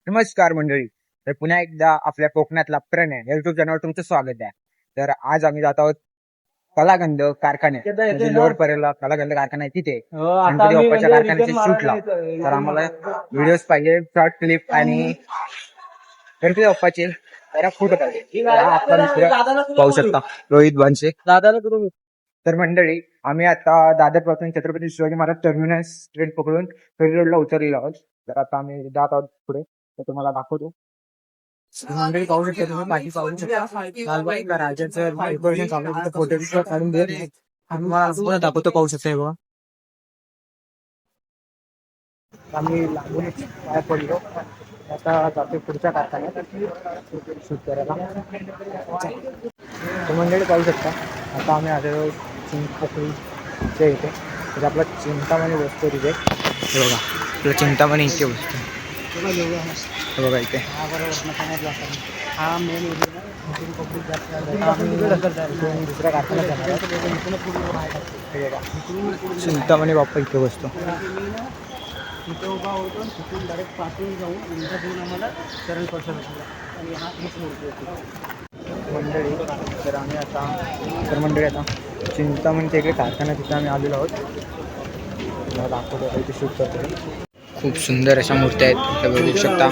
नमस्कार मंडळी. तर पुन्हा एकदा आपल्या कोकणातला प्रणय युट्यूब चॅनलवर तुमचं स्वागत आहे. तर आज आम्ही जात आहोत कलागंध कारखान्यात, म्हणजे लोअर परेला कलागंध कारखाना आहे तिथे गणपती बाप्पाच्या कारखान्याचे शूटला. तर आम्हाला व्हिडिओज पाहिजे, शॉर्ट क्लिप आणि गणपती बाप्पाचे फोटो पाहिजे. आपला मित्र पाहू शकता रोहित बनसे दादाला करून. तर मंडळी आम्ही आता दादरपासून छत्रपती शिवाजी महाराज टर्मिनस ट्रेन पकडून फेरी रोडला उतरलेलो आहोत. तर आता आम्ही जात आहोत पुढे, तर तुम्हाला दाखवतो. मंडळी पाहू शकता, तुम्ही पाठी पाहू शकता लालबागच्या राजाचं डेकोरेशन चालू आहे. फोटो काढून देत नाही. तुम्हाला पुन्हा दाखवतो, पाहू शकता. हे बघा, आम्ही लागूनच बाहेर पडलो. आता जातो पुढच्या कारखान्यात शूट करायला. तर मंडळी पाहू शकता, आता आम्ही आलेलो चिंतामणीच्या इथे. म्हणजे आपला चिंतामणी बसतो तिथे. हे बघा, आपला चिंतामणी इथे बसतो. हे बघा इथे हा मेन दुसऱ्या कारखान्यात जाणार आहे. हे बघा, चिंतामणी बाप्पा इथे बसतो. तिथे उभा होतो, तिथून डायरेक्ट पाठवून जाऊन उलटा देऊन आम्हाला चरण स्पर्श भेटला. आणि हा हीच मूर्ती होती मंडळी. तर आम्ही आता चिंतामणीच्या इकडे कारखाना तिथे आम्ही आलेलो आहोत. मला दाखवतो इथे शूट करतो. खूप सुंदर अशा मूर्त्या आहेत, हे बघू शकता.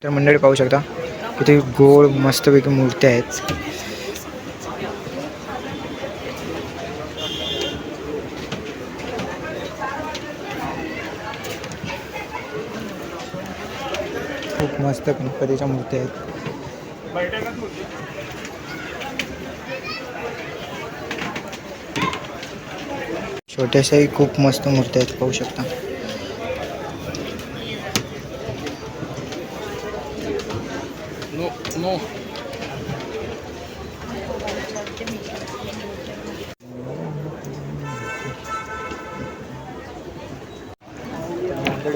तर मंडळी पाहू शकता, इथे गोल मस्तपैकी मूर्त्या आहेत. खूप मस्त गणपतीच्या मूर्त्या आहेत. छोट्याशाही खूप मस्त मूर्त्या आहेत, पाहू शकता.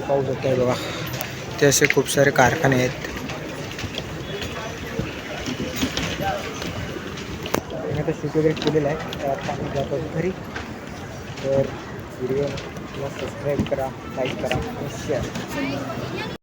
पाहू शकता बघा, ते असे खूप सारे कारखाने आहेत. आता शूट वगैरे केलेलं आहे. तर आता आम्ही जातो घरी. तर व्हिडिओला सबस्क्राईब करा, लाईक करा आणि शेअर.